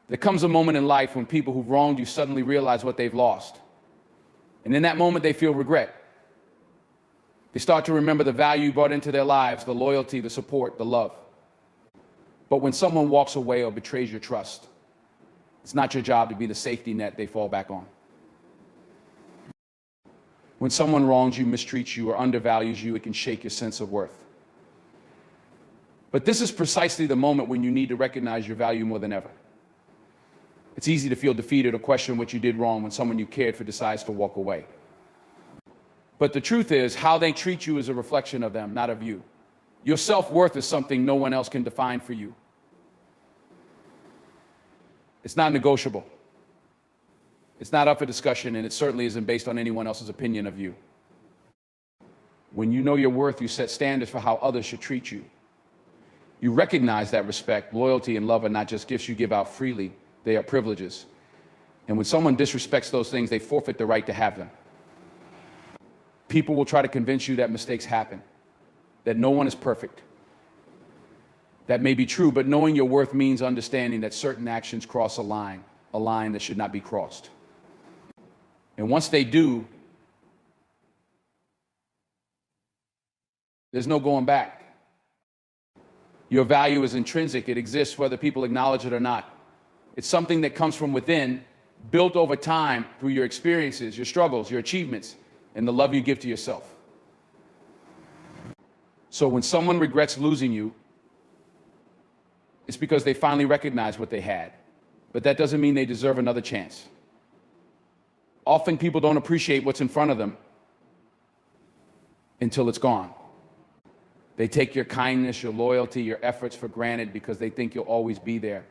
There comes a moment in life when people who've wronged you suddenly realize what they've lost. And in that moment, they feel regret. They start to remember the value you brought into their lives, the loyalty, the support, the love. But when someone walks away or betrays your trust, it's not your job to be the safety net they fall back on. When someone wrongs you, mistreats you, or undervalues you, it can shake your sense of worth. But this is precisely the moment when you need to recognize your value more than ever. It's easy to feel defeated or question what you did wrong when someone you cared for decides to walk away. But the truth is, how they treat you is a reflection of them, not of you. Your self-worth is something no one else can define for you. It's not negotiable. It's not up for discussion, and it certainly isn't based on anyone else's opinion of you. When you know your worth, you set standards for how others should treat you. You recognize that respect, loyalty, and love are not just gifts you give out freely, they are privileges. And when someone disrespects those things, they forfeit the right to have them. People will try to convince you that mistakes happen, that no one is perfect. That may be true, but knowing your worth means understanding that certain actions cross a line that should not be crossed. And once they do, there's no going back. Your value is intrinsic. It exists whether people acknowledge it or not. It's something that comes from within, built over time through your experiences, your struggles, your achievements, and the love you give to yourself. So when someone regrets losing you, it's because they finally recognize what they had. But that doesn't mean they deserve another chance. Often people don't appreciate what's in front of them until it's gone. They take your kindness, your loyalty, your efforts for granted because they think you'll always be there.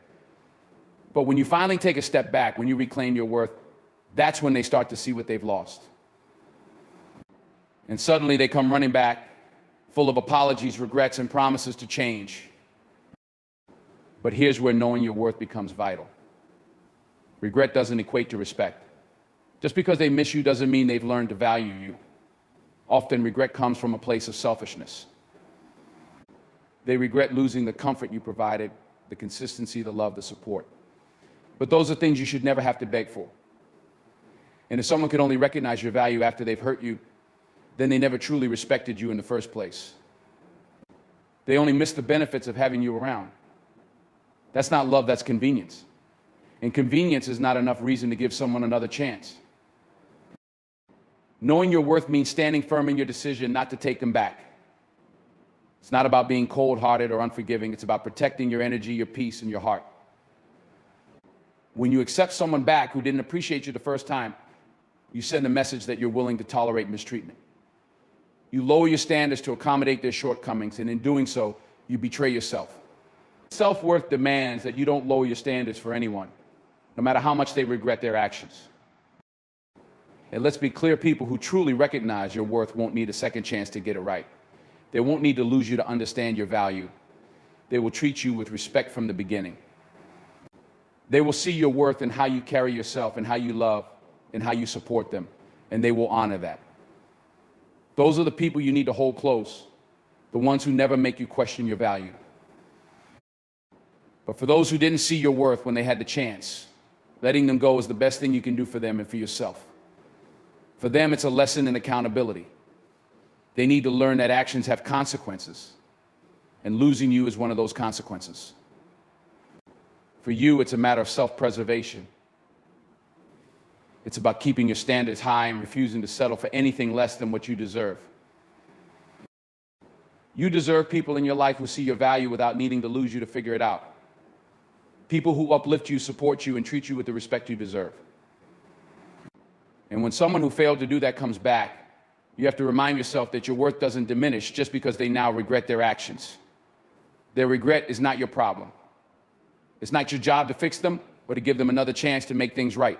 But when you finally take a step back, when you reclaim your worth, that's when they start to see what they've lost. And suddenly they come running back, full of apologies, regrets, and promises to change. But here's where knowing your worth becomes vital. Regret doesn't equate to respect. Just because they miss you doesn't mean they've learned to value you. Often regret comes from a place of selfishness. They regret losing the comfort you provided, the consistency, the love, the support. But those are things you should never have to beg for. And if someone could only recognize your value after they've hurt you, then they never truly respected you in the first place. They only missed the benefits of having you around. That's not love, that's convenience. And convenience is not enough reason to give someone another chance. Knowing your worth means standing firm in your decision not to take them back. It's not about being cold-hearted or unforgiving. It's about protecting your energy, your peace, and your heart. When you accept someone back who didn't appreciate you the first time, you send a message that you're willing to tolerate mistreatment. You lower your standards to accommodate their shortcomings, and in doing so, you betray yourself. Self-worth demands that you don't lower your standards for anyone, no matter how much they regret their actions. And let's be clear, people who truly recognize your worth won't need a second chance to get it right. They won't need to lose you to understand your value. They will treat you with respect from the beginning. They will see your worth in how you carry yourself and how you love and how you support them, and they will honor that. Those are the people you need to hold close, the ones who never make you question your value. But for those who didn't see your worth when they had the chance, letting them go is the best thing you can do for them and for yourself. For them, it's a lesson in accountability. They need to learn that actions have consequences, and losing you is one of those consequences. For you, it's a matter of self-preservation. It's about keeping your standards high and refusing to settle for anything less than what you deserve. You deserve people in your life who see your value without needing to lose you to figure it out. People who uplift you, support you, and treat you with the respect you deserve. And when someone who failed to do that comes back, you have to remind yourself that your worth doesn't diminish just because they now regret their actions. Their regret is not your problem. It's not your job to fix them or to give them another chance to make things right.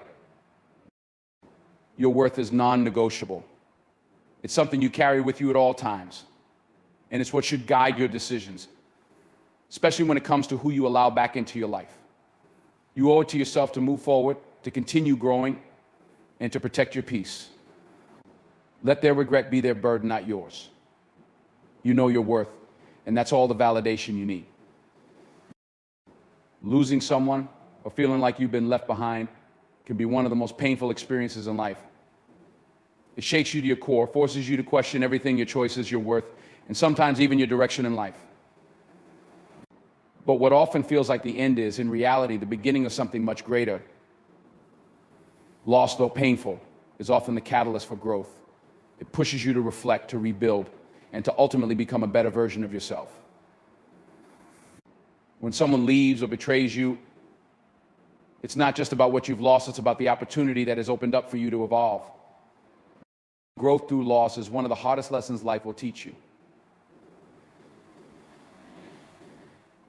Your worth is non-negotiable. It's something you carry with you at all times. And it's what should guide your decisions, especially when it comes to who you allow back into your life. You owe it to yourself to move forward, to continue growing, and to protect your peace. Let their regret be their burden, not yours. You know your worth, and that's all the validation you need. Losing someone or feeling like you've been left behind can be one of the most painful experiences in life. It shakes you to your core, forces you to question everything, your choices, your worth, and sometimes even your direction in life. But what often feels like the end is, in reality, the beginning of something much greater. Loss, though painful, is often the catalyst for growth. It pushes you to reflect, to rebuild, and to ultimately become a better version of yourself. When someone leaves or betrays you, it's not just about what you've lost, it's about the opportunity that has opened up for you to evolve. Growth through loss is one of the hardest lessons life will teach you.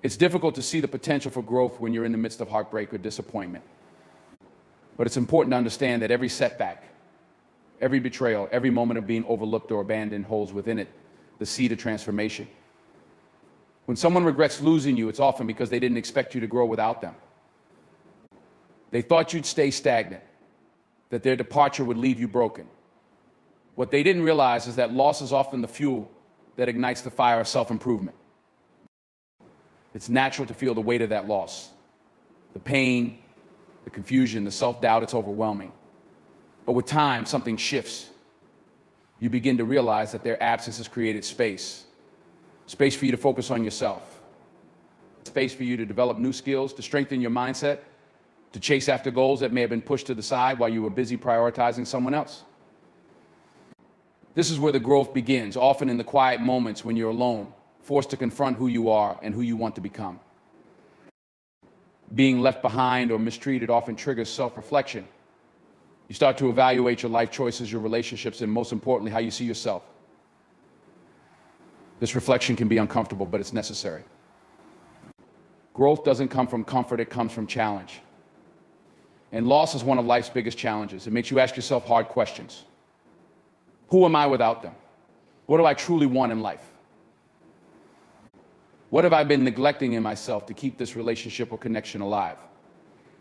It's difficult to see the potential for growth when you're in the midst of heartbreak or disappointment. But it's important to understand that every setback, every betrayal, every moment of being overlooked or abandoned holds within it the seed of transformation. When someone regrets losing you, it's often because they didn't expect you to grow without them. They thought you'd stay stagnant, that their departure would leave you broken. What they didn't realize is that loss is often the fuel that ignites the fire of self-improvement. It's natural to feel the weight of that loss, the pain, the confusion, the self-doubt. It's overwhelming. But with time, something shifts. You begin to realize that their absence has created space for you to focus on yourself, space for you to develop new skills, to strengthen your mindset, to chase after goals that may have been pushed to the side while you were busy prioritizing someone else. This is where the growth begins, often in the quiet moments when you're alone, forced to confront who you are and who you want to become. Being left behind or mistreated often triggers self-reflection. You start to evaluate your life choices, your relationships, and most importantly, how you see yourself. This reflection can be uncomfortable, but it's necessary. Growth doesn't come from comfort, it comes from challenge. And loss is one of life's biggest challenges. It makes you ask yourself hard questions. Who am I without them? What do I truly want in life? What have I been neglecting in myself to keep this relationship or connection alive?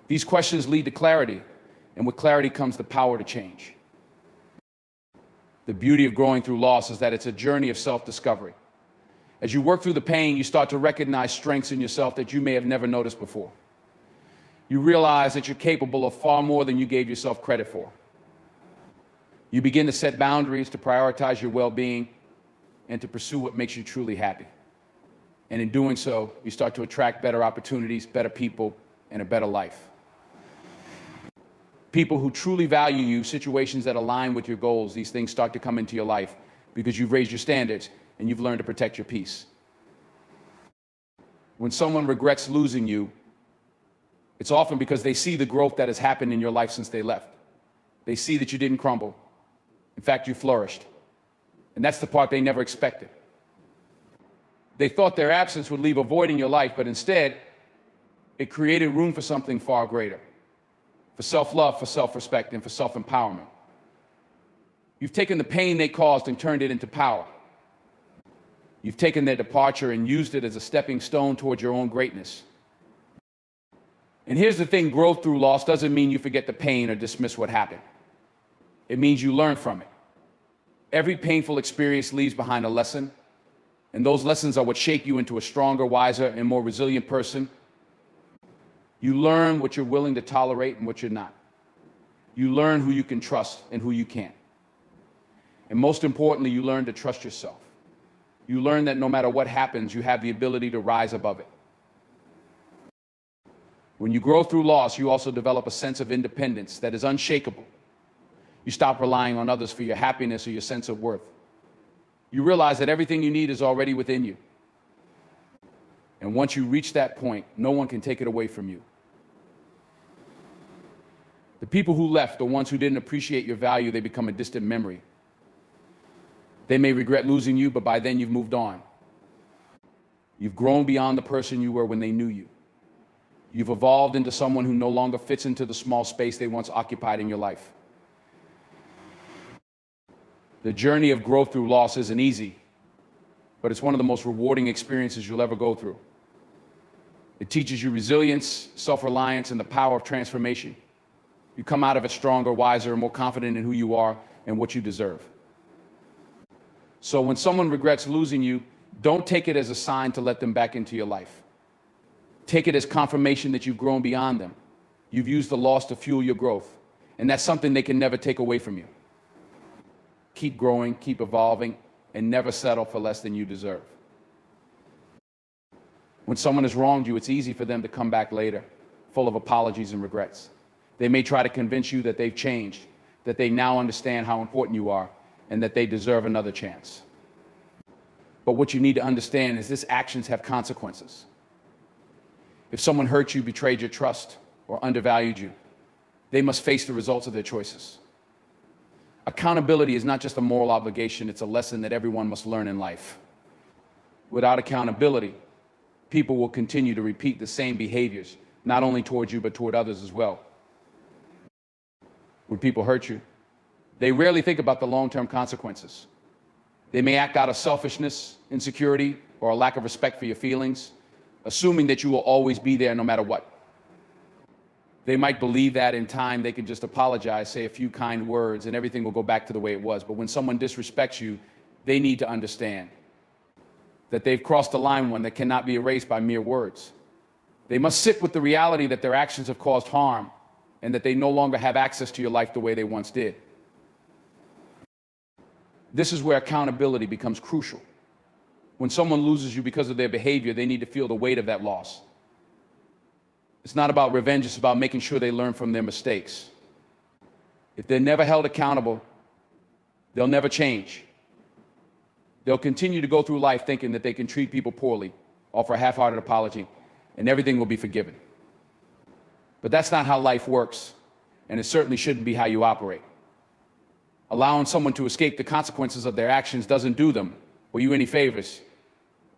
These questions lead to clarity, and with clarity comes the power to change. The beauty of growing through loss is that it's a journey of self-discovery. As you work through the pain, you start to recognize strengths in yourself that you may have never noticed before. You realize that you're capable of far more than you gave yourself credit for. You begin to set boundaries, to prioritize your well-being, and to pursue what makes you truly happy. And in doing so, you start to attract better opportunities, better people, and a better life. People who truly value you, situations that align with your goals, these things start to come into your life because you've raised your standards and you've learned to protect your peace. When someone regrets losing you, it's often because they see the growth that has happened in your life since they left. They see that you didn't crumble. In fact, you flourished. And that's the part they never expected. They thought their absence would leave a void in your life, but instead, it created room for something far greater. For self-love, for self-respect, and for self-empowerment. You've taken the pain they caused and turned it into power. You've taken their departure and used it as a stepping stone towards your own greatness. And here's the thing, growth through loss doesn't mean you forget the pain or dismiss what happened. It means you learn from it. Every painful experience leaves behind a lesson, and those lessons are what shape you into a stronger, wiser, and more resilient person. You learn what you're willing to tolerate and what you're not. You learn who you can trust and who you can't. And most importantly, you learn to trust yourself. You learn that no matter what happens, you have the ability to rise above it. When you grow through loss, you also develop a sense of independence that is unshakable. You stop relying on others for your happiness or your sense of worth. You realize that everything you need is already within you. And once you reach that point, no one can take it away from you. The people who left, the ones who didn't appreciate your value, they become a distant memory. They may regret losing you, but by then you've moved on. You've grown beyond the person you were when they knew you. You've evolved into someone who no longer fits into the small space they once occupied in your life. The journey of growth through loss isn't easy, but it's one of the most rewarding experiences you'll ever go through. It teaches you resilience, self-reliance, and the power of transformation. You come out of it stronger, wiser, and more confident in who you are and what you deserve. So when someone regrets losing you, don't take it as a sign to let them back into your life. Take it as confirmation that you've grown beyond them, You've used the loss to fuel your growth, and that's something they can never take away from you. Keep growing, keep evolving, and never settle for less than you deserve. When someone has wronged you, it's easy for them to come back later, full of apologies and regrets. They may try to convince you that they've changed, that they now understand how important you are, and that they deserve another chance. But what you need to understand is these actions have consequences. If someone hurt you, betrayed your trust, or undervalued you, they must face the results of their choices. Accountability is not just a moral obligation, it's a lesson that everyone must learn in life. Without accountability, people will continue to repeat the same behaviors, not only towards you, but toward others as well. When people hurt you, they rarely think about the long-term consequences. They may act out of selfishness, insecurity, or a lack of respect for your feelings, assuming that you will always be there no matter what. They might believe that in time they can just apologize, say a few kind words, and everything will go back to the way it was. But when someone disrespects you, they need to understand that they've crossed a line, one that cannot be erased by mere words. They must sit with the reality that their actions have caused harm and that they no longer have access to your life the way they once did. This is where accountability becomes crucial. When someone loses you because of their behavior, they need to feel the weight of that loss. It's not about revenge, it's about making sure they learn from their mistakes. If they're never held accountable, they'll never change. They'll continue to go through life thinking that they can treat people poorly, offer a half-hearted apology, and everything will be forgiven. But that's not how life works, and it certainly shouldn't be how you operate. Allowing someone to escape the consequences of their actions doesn't do them or you any favors.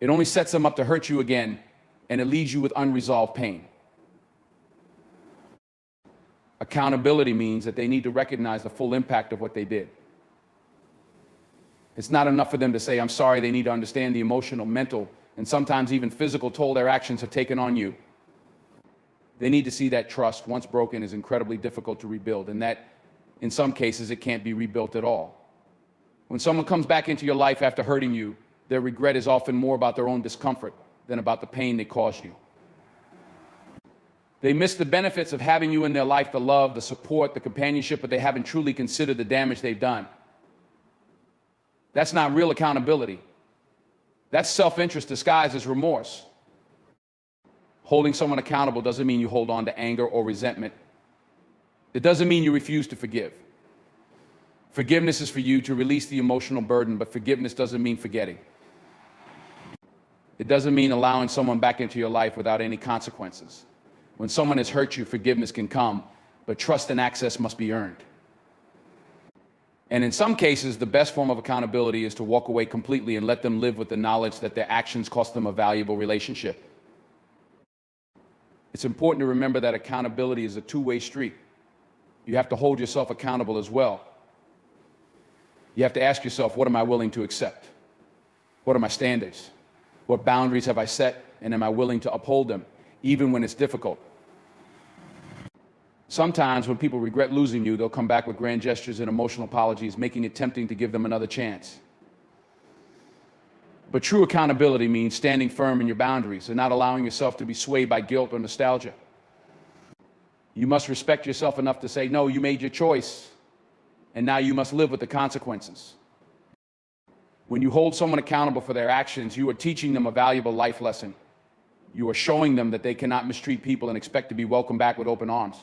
It only sets them up to hurt you again, and it leaves you with unresolved pain. Accountability means that they need to recognize the full impact of what they did. It's not enough for them to say, I'm sorry. They need to understand the emotional, mental, and sometimes even physical toll their actions have taken on you. They need to see that trust, once broken, is incredibly difficult to rebuild, and that in some cases it can't be rebuilt at all. When someone comes back into your life after hurting you, their regret is often more about their own discomfort than about the pain they caused you. They miss the benefits of having you in their life, the love, the support, the companionship, but they haven't truly considered the damage they've done. That's not real accountability. That's self-interest disguised as remorse. Holding someone accountable doesn't mean you hold on to anger or resentment. It doesn't mean you refuse to forgive. Forgiveness is for you to release the emotional burden, but forgiveness doesn't mean forgetting. It doesn't mean allowing someone back into your life without any consequences. When someone has hurt you, forgiveness can come, but trust and access must be earned. And in some cases, the best form of accountability is to walk away completely and let them live with the knowledge that their actions cost them a valuable relationship. It's important to remember that accountability is a two-way street. You have to hold yourself accountable as well. You have to ask yourself, what am I willing to accept? What are my standards? What boundaries have I set, and am I willing to uphold them, even when it's difficult? Sometimes when people regret losing you, they'll come back with grand gestures and emotional apologies, making it tempting to give them another chance. But true accountability means standing firm in your boundaries and not allowing yourself to be swayed by guilt or nostalgia. You must respect yourself enough to say, no, you made your choice, and now you must live with the consequences. When you hold someone accountable for their actions, you are teaching them a valuable life lesson. You are showing them that they cannot mistreat people and expect to be welcomed back with open arms.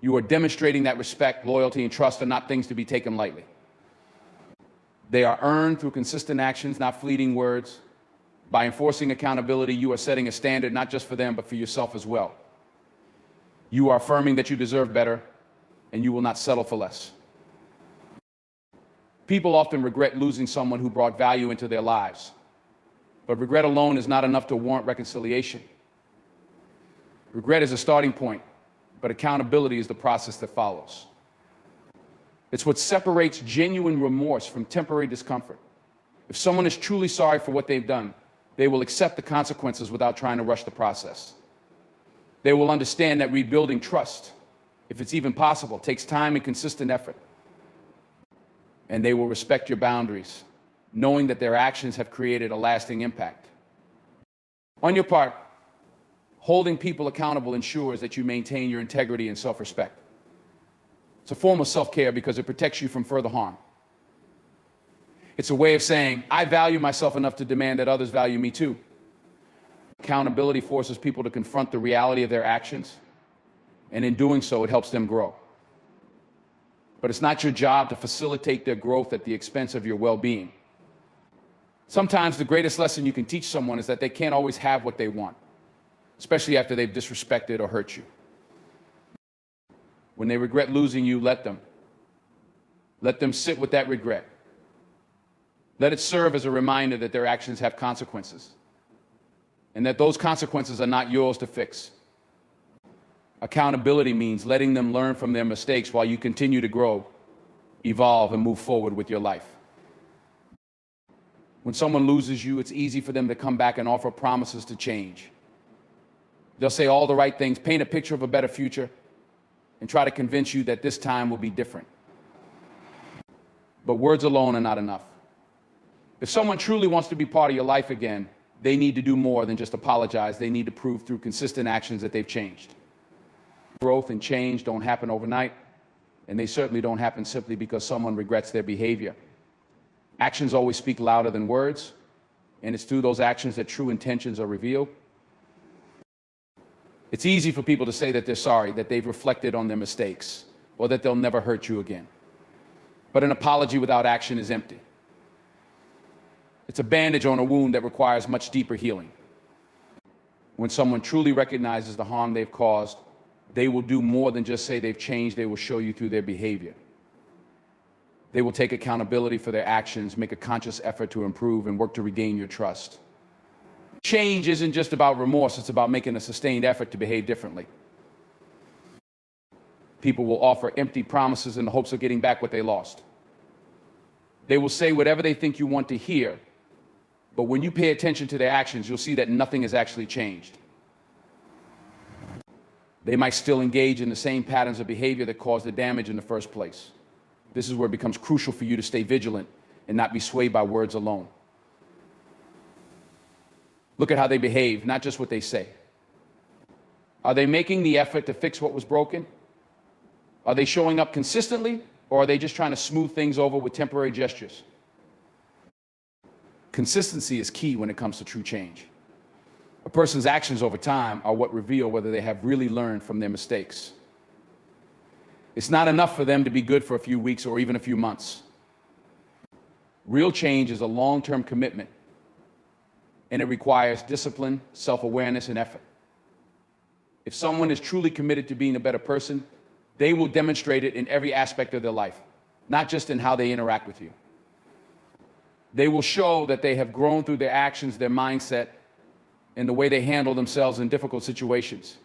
You are demonstrating that respect, loyalty, and trust are not things to be taken lightly. They are earned through consistent actions, not fleeting words. By enforcing accountability, you are setting a standard not just for them, but for yourself as well. You are affirming that you deserve better, and you will not settle for less. People often regret losing someone who brought value into their lives. But regret alone is not enough to warrant reconciliation. Regret is a starting point, but accountability is the process that follows. It's what separates genuine remorse from temporary discomfort. If someone is truly sorry for what they've done, they will accept the consequences without trying to rush the process. They will understand that rebuilding trust, if it's even possible, takes time and consistent effort. And they will respect your boundaries, knowing that their actions have created a lasting impact. On your part, Holding people accountable ensures that you maintain your integrity and self-respect. It's a form of self-care because it protects you from further harm. It's a way of saying, I value myself enough to demand that others value me too. Accountability forces people to confront the reality of their actions, and in doing so, it helps them grow. But it's not your job to facilitate their growth at the expense of your well-being. Sometimes the greatest lesson you can teach someone is that they can't always have what they want, especially after they've disrespected or hurt you. When they regret losing you, let them. Let them sit with that regret. Let it serve as a reminder that their actions have consequences, and that those consequences are not yours to fix. Accountability means letting them learn from their mistakes while you continue to grow, evolve, and move forward with your life. When someone loses you, it's easy for them to come back and offer promises to change. They'll say all the right things, paint a picture of a better future, and try to convince you that this time will be different. But words alone are not enough. If someone truly wants to be part of your life again, they need to do more than just apologize. They need to prove through consistent actions that they've changed. Growth and change don't happen overnight, and they certainly don't happen simply because someone regrets their behavior. Actions always speak louder than words, and it's through those actions that true intentions are revealed. It's easy for people to say that they're sorry, that they've reflected on their mistakes, or that they'll never hurt you again. But an apology without action is empty. It's a bandage on a wound that requires much deeper healing. When someone truly recognizes the harm they've caused, they will do more than just say they've changed. They will show you through their behavior. They will take accountability for their actions, make a conscious effort to improve, and work to regain your trust. Change isn't just about remorse, it's about making a sustained effort to behave differently. People will offer empty promises in the hopes of getting back what they lost. They will say whatever they think you want to hear, but when you pay attention to their actions, you'll see that nothing has actually changed. They might still engage in the same patterns of behavior that caused the damage in the first place. This is where it becomes crucial for you to stay vigilant and not be swayed by words alone. Look at how they behave, not just what they say. Are they making the effort to fix what was broken? Are they showing up consistently, or are they just trying to smooth things over with temporary gestures? Consistency is key when it comes to true change. A person's actions over time are what reveal whether they have really learned from their mistakes. It's not enough for them to be good for a few weeks or even a few months. Real change is a long-term commitment, and it requires discipline, self-awareness, and effort. If someone is truly committed to being a better person, they will demonstrate it in every aspect of their life, not just in how they interact with you. They will show that they have grown through their actions, their mindset, and the way they handle themselves in difficult situations.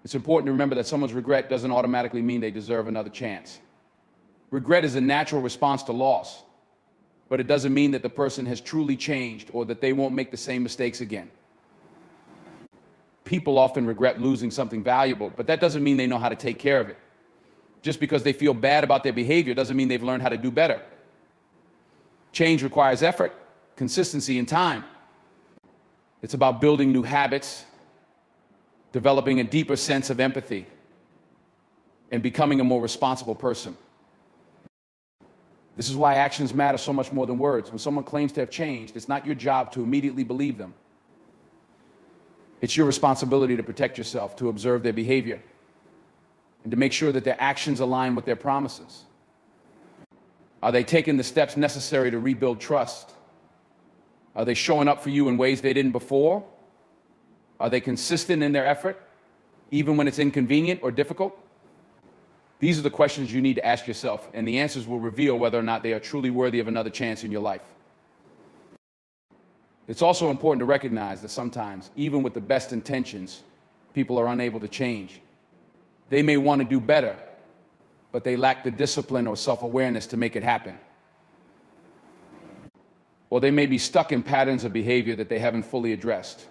It's important to remember that someone's regret doesn't automatically mean they deserve another chance. Regret is a natural response to loss, but it doesn't mean that the person has truly changed or that they won't make the same mistakes again. People often regret losing something valuable, but that doesn't mean they know how to take care of it. Just because they feel bad about their behavior doesn't mean they've learned how to do better. Change requires effort, consistency, and time. It's about building new habits, developing a deeper sense of empathy, and becoming a more responsible person. This is why actions matter so much more than words. When someone claims to have changed, it's not your job to immediately believe them. It's your responsibility to protect yourself, to observe their behavior, and to make sure that their actions align with their promises. Are they taking the steps necessary to rebuild trust? Are they showing up for you in ways they didn't before? Are they consistent in their effort, even when it's inconvenient or difficult? These are the questions you need to ask yourself, and the answers will reveal whether or not they are truly worthy of another chance in your life. It's also important to recognize that sometimes, even with the best intentions, people are unable to change. They may want to do better, but they lack the discipline or self-awareness to make it happen. Or they may be stuck in patterns of behavior that they haven't fully addressed.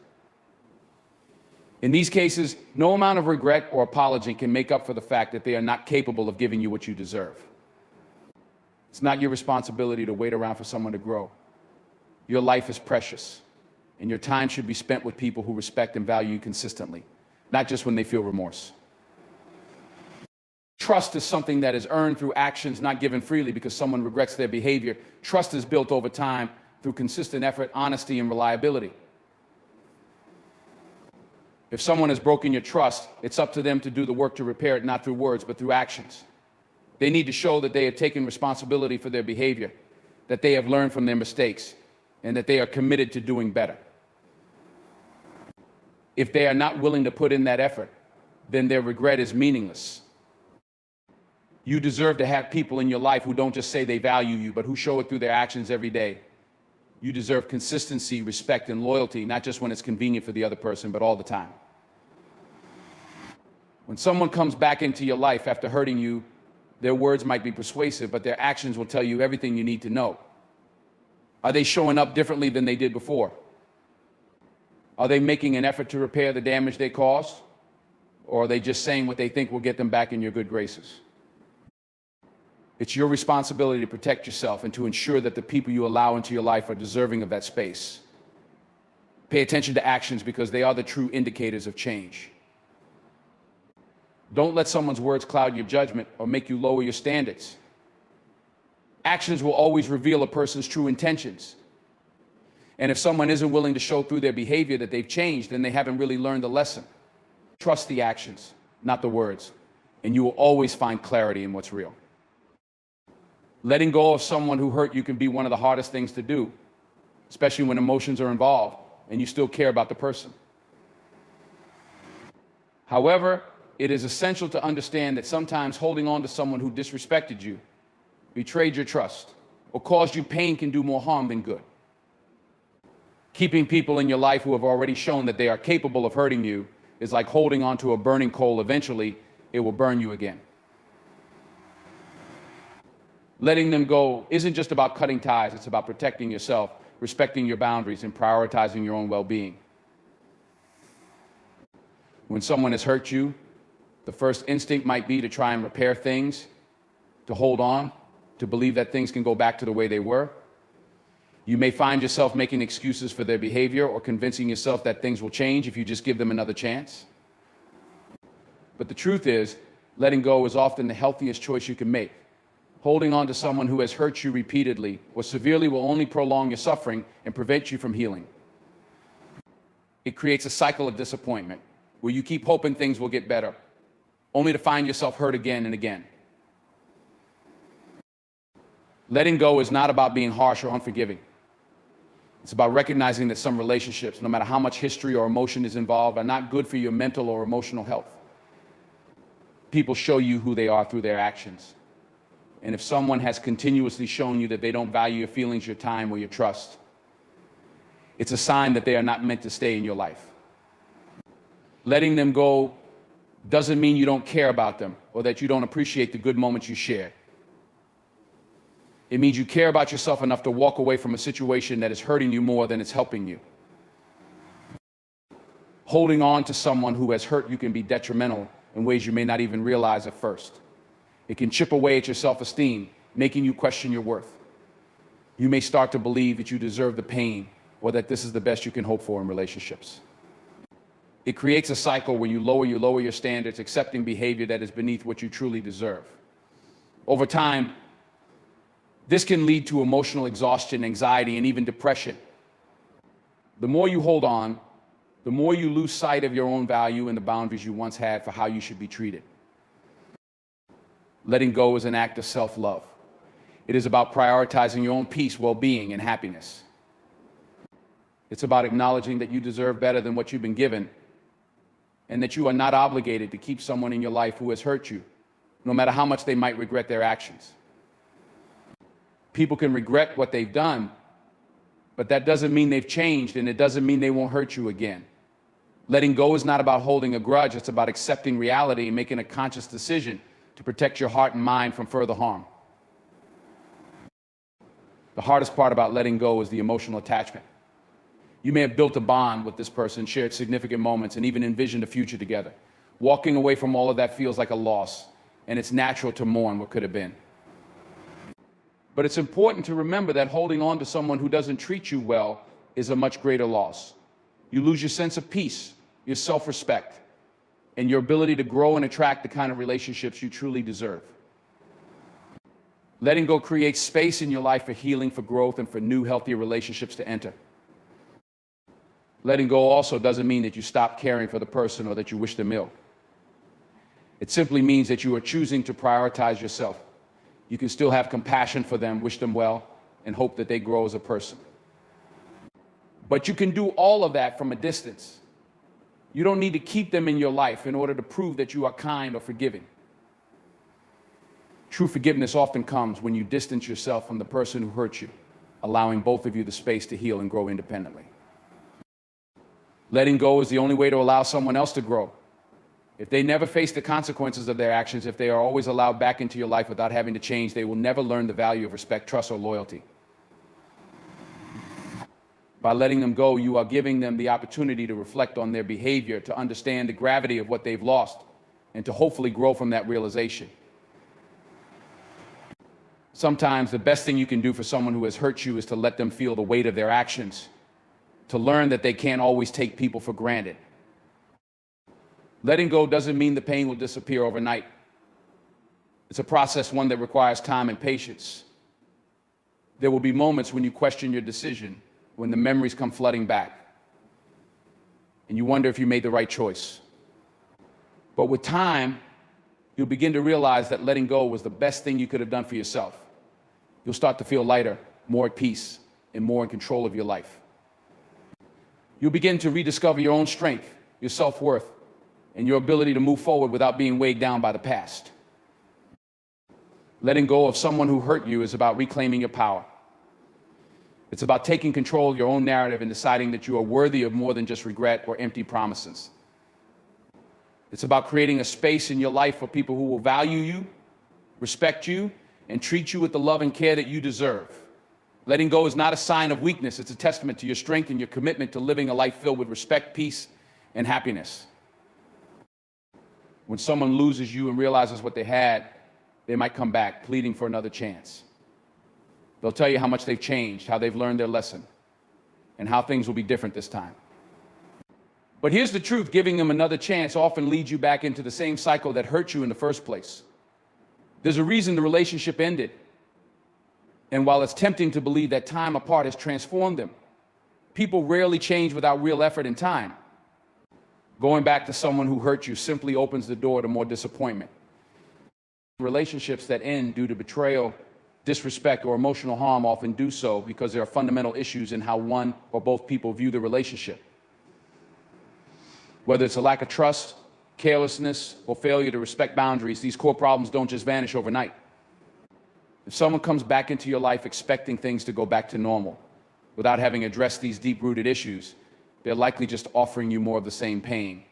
In these cases, no amount of regret or apology can make up for the fact that they are not capable of giving you what you deserve. It's not your responsibility to wait around for someone to grow. Your life is precious. And your time should be spent with people who respect and value you consistently, not just when they feel remorse. Trust is something that is earned through actions not given freely because someone regrets their behavior. Trust is built over time through consistent effort, honesty, and reliability. If someone has broken your trust, it's up to them to do the work to repair it, not through words, but through actions. They need to show that they have taken responsibility for their behavior, that they have learned from their mistakes, and that they are committed to doing better. If they are not willing to put in that effort, then their regret is meaningless. You deserve to have people in your life who don't just say they value you, but who show it through their actions every day. You deserve consistency, respect, and loyalty, not just when it's convenient for the other person, but all the time. When someone comes back into your life after hurting you, their words might be persuasive, but their actions will tell you everything you need to know. Are they showing up differently than they did before? Are they making an effort to repair the damage they caused? Or are they just saying what they think will get them back in your good graces? It's your responsibility to protect yourself and to ensure that the people you allow into your life are deserving of that space. Pay attention to actions because they are the true indicators of change. Don't let someone's words cloud your judgment or make you lower your standards. Actions will always reveal a person's true intentions. And if someone isn't willing to show through their behavior that they've changed, then they haven't really learned the lesson. Trust the actions, not the words, and you will always find clarity in what's real. Letting go of someone who hurt you can be one of the hardest things to do, especially when emotions are involved and you still care about the person. However, it is essential to understand that sometimes holding on to someone who disrespected you, betrayed your trust, or caused you pain can do more harm than good. Keeping people in your life who have already shown that they are capable of hurting you is like holding on to a burning coal. Eventually, it will burn you again. Letting them go isn't just about cutting ties, it's about protecting yourself, respecting your boundaries, and prioritizing your own well-being. When someone has hurt you, the first instinct might be to try and repair things, to hold on, to believe that things can go back to the way they were. You may find yourself making excuses for their behavior or convincing yourself that things will change if you just give them another chance. But the truth is, letting go is often the healthiest choice you can make. Holding on to someone who has hurt you repeatedly or severely will only prolong your suffering and prevent you from healing. It creates a cycle of disappointment where you keep hoping things will get better, only to find yourself hurt again and again. Letting go is not about being harsh or unforgiving. It's about recognizing that some relationships, no matter how much history or emotion is involved, are not good for your mental or emotional health. People show you who they are through their actions. And if someone has continuously shown you that they don't value your feelings, your time, or your trust, it's a sign that they are not meant to stay in your life. Letting them go doesn't mean you don't care about them or that you don't appreciate the good moments you share. It means you care about yourself enough to walk away from a situation that is hurting you more than it's helping you. Holding on to someone who has hurt you can be detrimental in ways you may not even realize at first. It can chip away at your self-esteem, making you question your worth. You may start to believe that you deserve the pain or that this is the best you can hope for in relationships. It creates a cycle where you lower your standards, accepting behavior that is beneath what you truly deserve. Over time, this can lead to emotional exhaustion, anxiety, and even depression. The more you hold on, the more you lose sight of your own value and the boundaries you once had for how you should be treated. Letting go is an act of self-love. It is about prioritizing your own peace, well-being, and happiness. It's about acknowledging that you deserve better than what you've been given, and that you are not obligated to keep someone in your life who has hurt you, no matter how much they might regret their actions. People can regret what they've done, but that doesn't mean they've changed, and it doesn't mean they won't hurt you again. Letting go is not about holding a grudge, it's about accepting reality and making a conscious decision to protect your heart and mind from further harm. The hardest part about letting go is the emotional attachment. You may have built a bond with this person, shared significant moments, and even envisioned a future together. Walking away from all of that feels like a loss, and it's natural to mourn what could have been. But it's important to remember that holding on to someone who doesn't treat you well is a much greater loss. You lose your sense of peace, your self-respect, and your ability to grow and attract the kind of relationships you truly deserve. Letting go creates space in your life for healing, for growth, and for new, healthier relationships to enter. Letting go also doesn't mean that you stop caring for the person or that you wish them ill. It simply means that you are choosing to prioritize yourself. You can still have compassion for them, wish them well, and hope that they grow as a person. But you can do all of that from a distance. You don't need to keep them in your life in order to prove that you are kind or forgiving. True forgiveness often comes when you distance yourself from the person who hurt you, allowing both of you the space to heal and grow independently. Letting go is the only way to allow someone else to grow. If they never face the consequences of their actions, if they are always allowed back into your life without having to change, they will never learn the value of respect, trust, or loyalty. By letting them go, you are giving them the opportunity to reflect on their behavior, to understand the gravity of what they've lost, and to hopefully grow from that realization. Sometimes the best thing you can do for someone who has hurt you is to let them feel the weight of their actions, to learn that they can't always take people for granted. Letting go doesn't mean the pain will disappear overnight. It's a process, one that requires time and patience. There will be moments when you question your decision, when the memories come flooding back, and you wonder if you made the right choice. But with time, you'll begin to realize that letting go was the best thing you could have done for yourself. You'll start to feel lighter, more at peace, and more in control of your life. You'll begin to rediscover your own strength, your self-worth, and your ability to move forward without being weighed down by the past. Letting go of someone who hurt you is about reclaiming your power. It's about taking control of your own narrative and deciding that you are worthy of more than just regret or empty promises. It's about creating a space in your life for people who will value you, respect you, and treat you with the love and care that you deserve. Letting go is not a sign of weakness. It's a testament to your strength and your commitment to living a life filled with respect, peace, and happiness. When someone loses you and realizes what they had, they might come back pleading for another chance. They'll tell you how much they've changed, how they've learned their lesson, and how things will be different this time. But here's the truth: giving them another chance often leads you back into the same cycle that hurt you in the first place. There's a reason the relationship ended. And while it's tempting to believe that time apart has transformed them, people rarely change without real effort and time. Going back to someone who hurt you simply opens the door to more disappointment. Relationships that end due to betrayal, disrespect, or emotional harm often do so because there are fundamental issues in how one or both people view the relationship. Whether it's a lack of trust, carelessness, or failure to respect boundaries, these core problems don't just vanish overnight. If someone comes back into your life expecting things to go back to normal, without having addressed these deep-rooted issues, they're likely just offering you more of the same pain.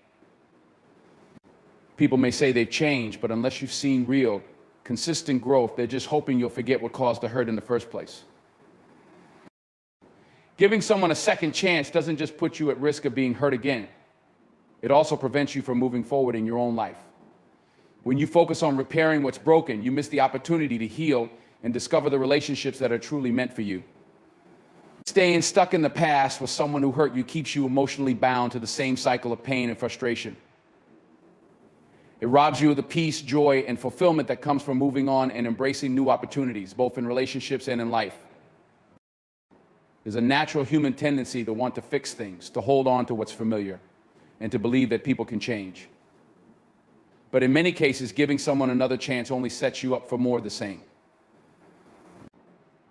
People may say they've changed, but unless you've seen real, consistent growth, they're just hoping you'll forget what caused the hurt in the first place. Giving someone a second chance doesn't just put you at risk of being hurt again. It also prevents you from moving forward in your own life. When you focus on repairing what's broken, you miss the opportunity to heal and discover the relationships that are truly meant for you. Staying stuck in the past with someone who hurt you keeps you emotionally bound to the same cycle of pain and frustration. It robs you of the peace, joy, and fulfillment that comes from moving on and embracing new opportunities, both in relationships and in life. There's a natural human tendency to want to fix things, to hold on to what's familiar, and to believe that people can change. But in many cases, giving someone another chance only sets you up for more of the same.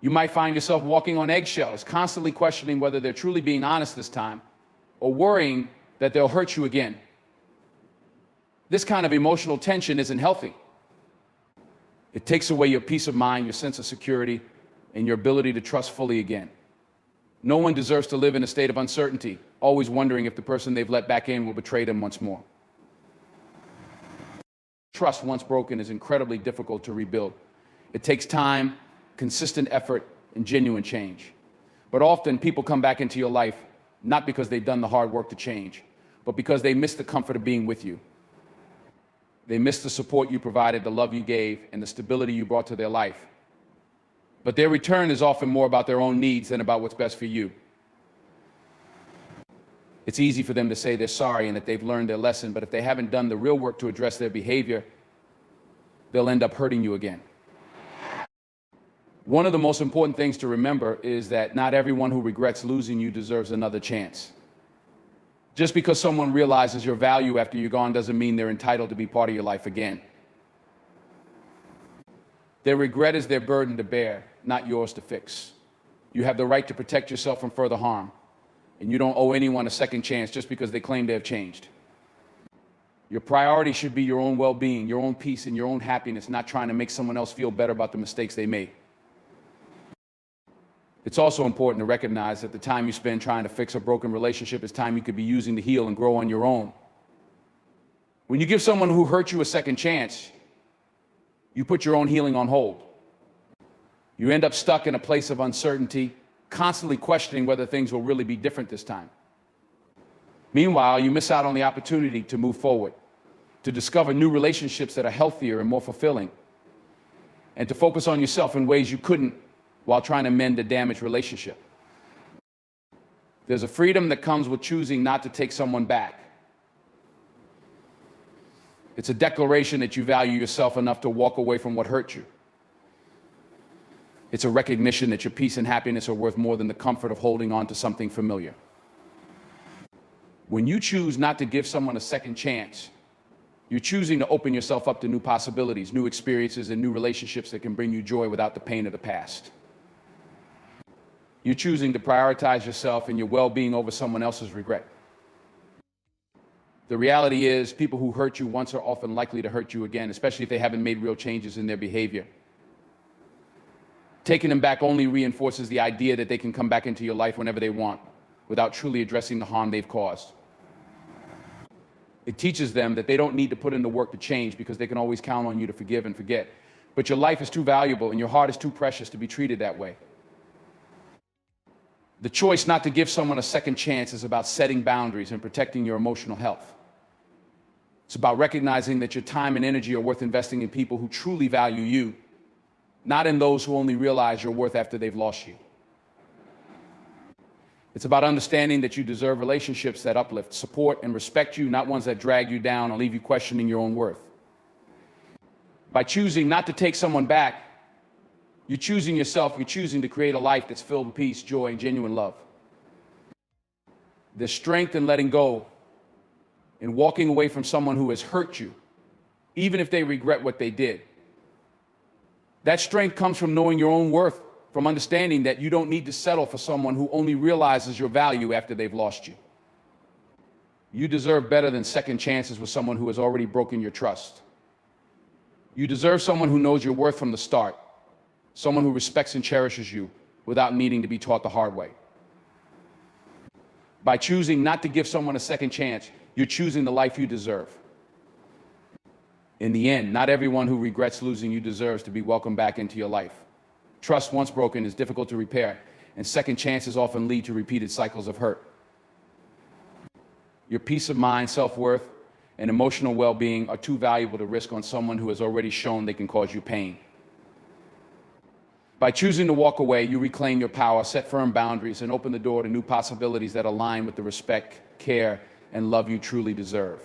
You might find yourself walking on eggshells, constantly questioning whether they're truly being honest this time, or worrying that they'll hurt you again. This kind of emotional tension isn't healthy. It takes away your peace of mind, your sense of security, and your ability to trust fully again. No one deserves to live in a state of uncertainty, always wondering if the person they've let back in will betray them once more. Trust, once broken, is incredibly difficult to rebuild. It takes time, consistent effort, and genuine change. But often people come back into your life not because they've done the hard work to change, but because they miss the comfort of being with you. They miss the support you provided, the love you gave, and the stability you brought to their life. But their return is often more about their own needs than about what's best for you. It's easy for them to say they're sorry and that they've learned their lesson, but if they haven't done the real work to address their behavior, they'll end up hurting you again. One of the most important things to remember is that not everyone who regrets losing you deserves another chance. Just because someone realizes your value after you're gone doesn't mean they're entitled to be part of your life again. Their regret is their burden to bear, not yours to fix. You have the right to protect yourself from further harm, and you don't owe anyone a second chance just because they claim they have changed. Your priority should be your own well-being, your own peace, and your own happiness, not trying to make someone else feel better about the mistakes they made. It's also important to recognize that the time you spend trying to fix a broken relationship is time you could be using to heal and grow on your own. When you give someone who hurt you a second chance, you put your own healing on hold. You end up stuck in a place of uncertainty, constantly questioning whether things will really be different this time. Meanwhile, you miss out on the opportunity to move forward, to discover new relationships that are healthier and more fulfilling, and to focus on yourself in ways you couldn't while trying to mend a damaged relationship. There's a freedom that comes with choosing not to take someone back. It's a declaration that you value yourself enough to walk away from what hurt you. It's a recognition that your peace and happiness are worth more than the comfort of holding on to something familiar. When you choose not to give someone a second chance, you're choosing to open yourself up to new possibilities, new experiences, and new relationships that can bring you joy without the pain of the past. You're choosing to prioritize yourself and your well-being over someone else's regret. The reality is, people who hurt you once are often likely to hurt you again, especially if they haven't made real changes in their behavior. Taking them back only reinforces the idea that they can come back into your life whenever they want, without truly addressing the harm they've caused. It teaches them that they don't need to put in the work to change because they can always count on you to forgive and forget. But your life is too valuable and your heart is too precious to be treated that way. The choice not to give someone a second chance is about setting boundaries and protecting your emotional health. It's about recognizing that your time and energy are worth investing in people who truly value you, not in those who only realize your worth after they've lost you. It's about understanding that you deserve relationships that uplift, support, and respect you, not ones that drag you down or leave you questioning your own worth. By choosing not to take someone back, you're choosing yourself, you're choosing to create a life that's filled with peace, joy, and genuine love. There's strength in letting go, in walking away from someone who has hurt you, even if they regret what they did. That strength comes from knowing your own worth, from understanding that you don't need to settle for someone who only realizes your value after they've lost you. You deserve better than second chances with someone who has already broken your trust. You deserve someone who knows your worth from the start, someone who respects and cherishes you without needing to be taught the hard way. By choosing not to give someone a second chance, you're choosing the life you deserve. In the end, not everyone who regrets losing you deserves to be welcomed back into your life. Trust once broken is difficult to repair, and second chances often lead to repeated cycles of hurt. Your peace of mind, self-worth, and emotional well-being are too valuable to risk on someone who has already shown they can cause you pain. By choosing to walk away, you reclaim your power, set firm boundaries, and open the door to new possibilities that align with the respect, care, and love you truly deserve.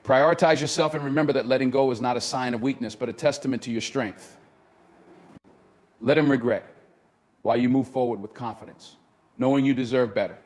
Prioritize yourself and remember that letting go is not a sign of weakness, but a testament to your strength. Let him regret while you move forward with confidence, knowing you deserve better.